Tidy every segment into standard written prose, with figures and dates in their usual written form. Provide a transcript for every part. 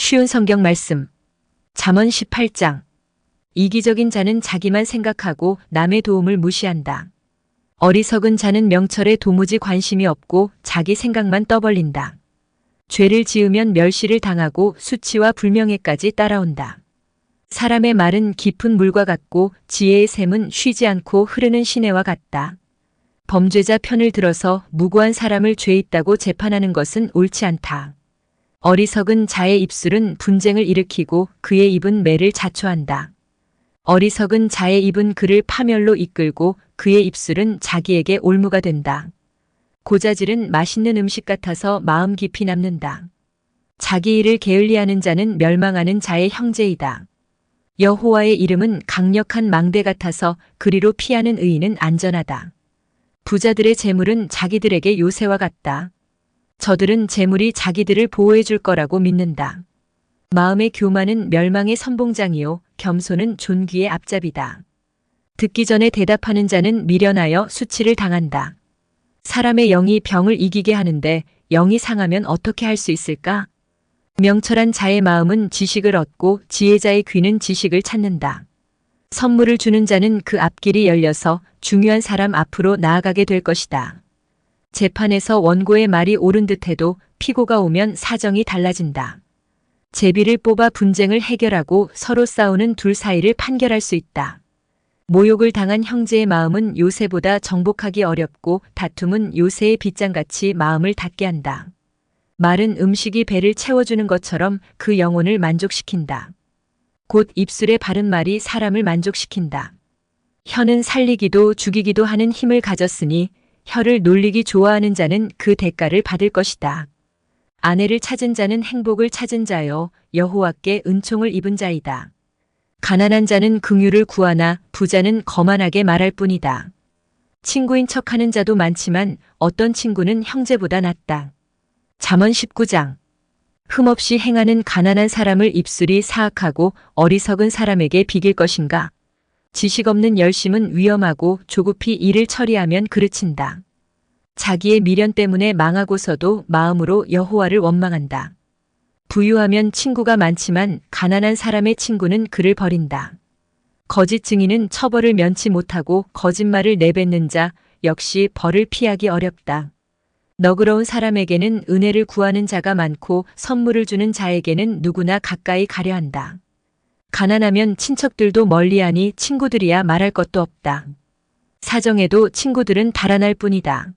쉬운 성경 말씀. 잠언 18장. 이기적인 자는 자기만 생각하고 남의 도움을 무시한다. 어리석은 자는 명철에 도무지 관심이 없고 자기 생각만 떠벌린다. 죄를 지으면 멸시를 당하고 수치와 불명예까지 따라온다. 사람의 말은 깊은 물과 같고 지혜의 샘은 쉬지 않고 흐르는 시내와 같다. 범죄자 편을 들어서 무고한 사람을 죄 있다고 재판하는 것은 옳지 않다. 어리석은 자의 입술은 분쟁을 일으키고 그의 입은 매를 자초한다. 어리석은 자의 입은 그를 파멸로 이끌고 그의 입술은 자기에게 올무가 된다. 고자질은 맛있는 음식 같아서 마음 깊이 남는다. 자기 일을 게을리하는 자는 멸망하는 자의 형제이다. 여호와의 이름은 강력한 망대 같아서 그리로 피하는 의인은 안전하다. 부자들의 재물은 자기들에게 요새와 같다. 저들은 재물이 자기들을 보호해 줄 거라고 믿는다. 마음의 교만은 멸망의 선봉장이요 겸손은 존귀의 앞잡이다. 듣기 전에 대답하는 자는 미련하여 수치를 당한다. 사람의 영이 병을 이기게 하는데 영이 상하면 어떻게 할 수 있을까? 명철한 자의 마음은 지식을 얻고 지혜자의 귀는 지식을 찾는다. 선물을 주는 자는 그 앞길이 열려서 중요한 사람 앞으로 나아가게 될 것이다. 재판에서 원고의 말이 옳은 듯해도 피고가 오면 사정이 달라진다. 제비를 뽑아 분쟁을 해결하고 서로 싸우는 둘 사이를 판결할 수 있다. 모욕을 당한 형제의 마음은 요새보다 정복하기 어렵고 다툼은 요새의 빗장같이 마음을 닫게 한다. 말은 음식이 배를 채워주는 것처럼 그 영혼을 만족시킨다. 곧 입술에 바른 말이 사람을 만족시킨다. 혀는 살리기도 죽이기도 하는 힘을 가졌으니 혀를 놀리기 좋아하는 자는 그 대가를 받을 것이다. 아내를 찾은 자는 행복을 찾은 자요 여호와께 은총을 입은 자이다. 가난한 자는 긍휼을 구하나 부자는 거만하게 말할 뿐이다. 친구인 척하는 자도 많지만 어떤 친구는 형제보다 낫다. 잠언 19장. 흠없이 행하는 가난한 사람을 입술이 사악하고 어리석은 사람에게 비길 것인가? 지식 없는 열심은 위험하고 조급히 일을 처리하면 그르친다. 자기의 미련 때문에 망하고서도 마음으로 여호와를 원망한다. 부유하면 친구가 많지만 가난한 사람의 친구는 그를 버린다. 거짓 증인은 처벌을 면치 못하고 거짓말을 내뱉는 자 역시 벌을 피하기 어렵다. 너그러운 사람에게는 은혜를 구하는 자가 많고 선물을 주는 자에게는 누구나 가까이 가려 한다. 가난하면 친척들도 멀리하니 친구들이야 말할 것도 없다. 사정에도 친구들은 달아날 뿐이다.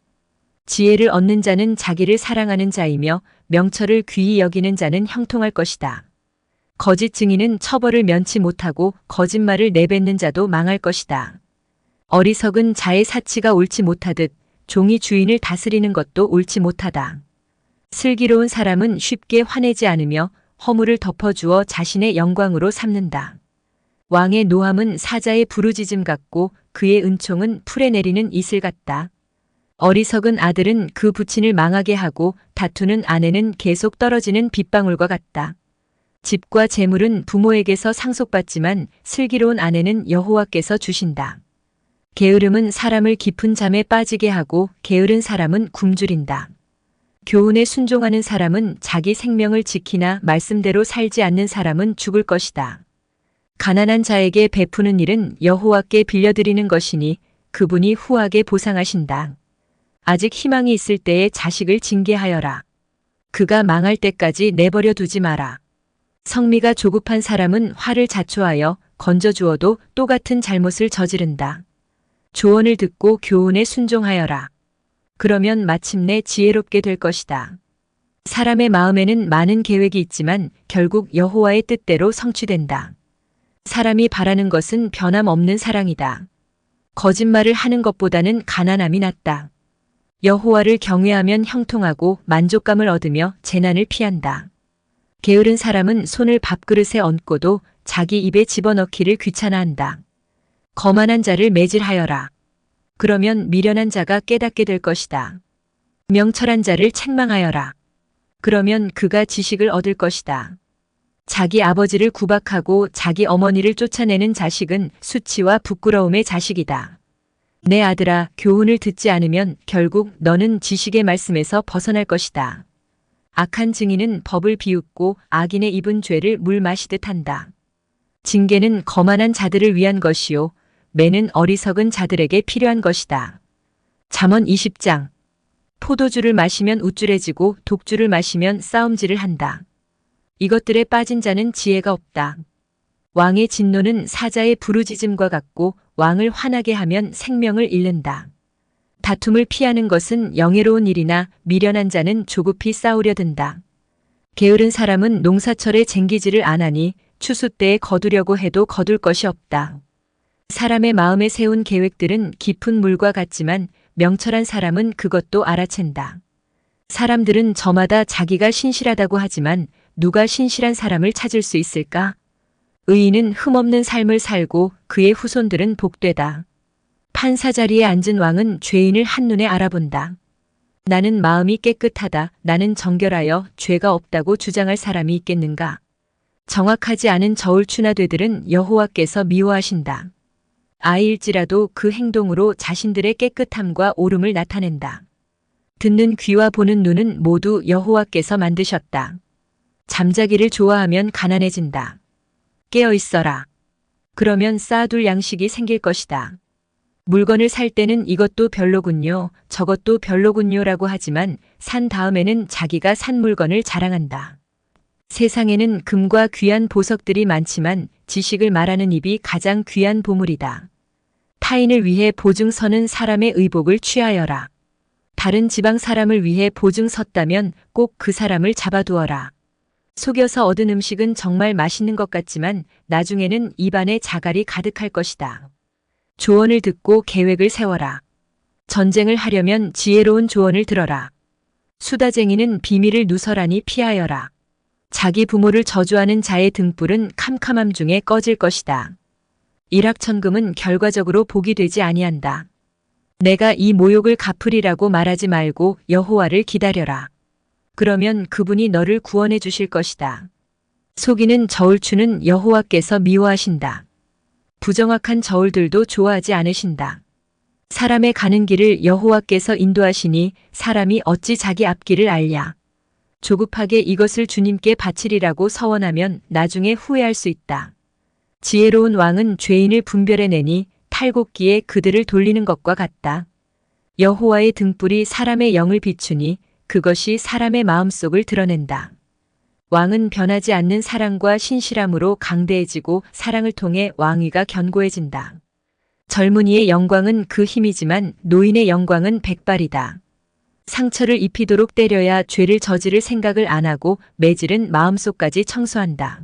지혜를 얻는 자는 자기를 사랑하는 자이며 명철을 귀히 여기는 자는 형통할 것이다. 거짓 증인은 처벌을 면치 못하고 거짓말을 내뱉는 자도 망할 것이다. 어리석은 자의 사치가 옳지 못하듯 종이 주인을 다스리는 것도 옳지 못하다. 슬기로운 사람은 쉽게 화내지 않으며 허물을 덮어주어 자신의 영광으로 삼는다. 왕의 노함은 사자의 부르짖음 같고 그의 은총은 풀에 내리는 이슬 같다. 어리석은 아들은 그 부친을 망하게 하고 다투는 아내는 계속 떨어지는 빗방울과 같다. 집과 재물은 부모에게서 상속받지만 슬기로운 아내는 여호와께서 주신다. 게으름은 사람을 깊은 잠에 빠지게 하고 게으른 사람은 굶주린다. 교훈에 순종하는 사람은 자기 생명을 지키나 말씀대로 살지 않는 사람은 죽을 것이다. 가난한 자에게 베푸는 일은 여호와께 빌려드리는 것이니 그분이 후하게 보상하신다. 아직 희망이 있을 때에 자식을 징계하여라. 그가 망할 때까지 내버려 두지 마라. 성미가 조급한 사람은 화를 자초하여 건져주어도 또 같은 잘못을 저지른다. 조언을 듣고 교훈에 순종하여라. 그러면 마침내 지혜롭게 될 것이다. 사람의 마음에는 많은 계획이 있지만 결국 여호와의 뜻대로 성취된다. 사람이 바라는 것은 변함없는 사랑이다. 거짓말을 하는 것보다는 가난함이 낫다. 여호와를 경외하면 형통하고 만족감을 얻으며 재난을 피한다. 게으른 사람은 손을 밥그릇에 얹고도 자기 입에 집어넣기를 귀찮아한다. 거만한 자를 매질하여라. 그러면 미련한 자가 깨닫게 될 것이다. 명철한 자를 책망하여라. 그러면 그가 지식을 얻을 것이다. 자기 아버지를 구박하고 자기 어머니를 쫓아내는 자식은 수치와 부끄러움의 자식이다. 내 아들아, 교훈을 듣지 않으면 결국 너는 지식의 말씀에서 벗어날 것이다. 악한 증인은 법을 비웃고 악인의 입은 죄를 물 마시듯 한다. 징계는 거만한 자들을 위한 것이요 매는 어리석은 자들에게 필요한 것이다. 잠언 20장. 포도주를 마시면 우쭐해지고 독주를 마시면 싸움질을 한다. 이것들에 빠진 자는 지혜가 없다. 왕의 진노는 사자의 부르짖음과 같고 왕을 화나게 하면 생명을 잃는다. 다툼을 피하는 것은 영예로운 일이나 미련한 자는 조급히 싸우려 든다. 게으른 사람은 농사철에 쟁기지를 안 하니 추수 때에 거두려고 해도 거둘 것이 없다. 사람의 마음에 세운 계획들은 깊은 물과 같지만 명철한 사람은 그것도 알아챈다. 사람들은 저마다 자기가 신실하다고 하지만 누가 신실한 사람을 찾을 수 있을까? 의인은 흠없는 삶을 살고 그의 후손들은 복되다. 판사 자리에 앉은 왕은 죄인을 한눈에 알아본다. 나는 마음이 깨끗하다, 나는 정결하여 죄가 없다고 주장할 사람이 있겠는가? 정확하지 않은 저울추나되들은 여호와께서 미워하신다. 아이일지라도 그 행동으로 자신들의 깨끗함과 옳음을 나타낸다. 듣는 귀와 보는 눈은 모두 여호와께서 만드셨다. 잠자기를 좋아하면 가난해진다. 깨어 있어라. 그러면 쌓아둘 양식이 생길 것이다. 물건을 살 때는 이것도 별로군요, 저것도 별로군요라고 하지만 산 다음에는 자기가 산 물건을 자랑한다. 세상에는 금과 귀한 보석들이 많지만 지식을 말하는 입이 가장 귀한 보물이다. 타인을 위해 보증 서는 사람의 의복을 취하여라. 다른 지방 사람을 위해 보증 섰다면 꼭 그 사람을 잡아두어라. 속여서 얻은 음식은 정말 맛있는 것 같지만 나중에는 입안에 자갈이 가득할 것이다. 조언을 듣고 계획을 세워라. 전쟁을 하려면 지혜로운 조언을 들어라. 수다쟁이는 비밀을 누설하니 피하여라. 자기 부모를 저주하는 자의 등불은 캄캄함 중에 꺼질 것이다. 일확천금은 결과적으로 복이 되지 아니한다. 내가 이 모욕을 갚으리라고 말하지 말고 여호와를 기다려라. 그러면 그분이 너를 구원해 주실 것이다. 속이는 저울추는 여호와께서 미워하신다. 부정확한 저울들도 좋아하지 않으신다. 사람의 가는 길을 여호와께서 인도하시니 사람이 어찌 자기 앞길을 알랴. 조급하게 이것을 주님께 바치리라고 서원하면 나중에 후회할 수 있다. 지혜로운 왕은 죄인을 분별해내니 탈곡기에 그들을 돌리는 것과 같다. 여호와의 등불이 사람의 영을 비추니 그것이 사람의 마음속을 드러낸다. 왕은 변하지 않는 사랑과 신실함으로 강대해지고 사랑을 통해 왕위가 견고해진다. 젊은이의 영광은 그 힘이지만 노인의 영광은 백발이다. 상처를 입히도록 때려야 죄를 저지를 생각을 안 하고 매질은 마음속까지 청소한다.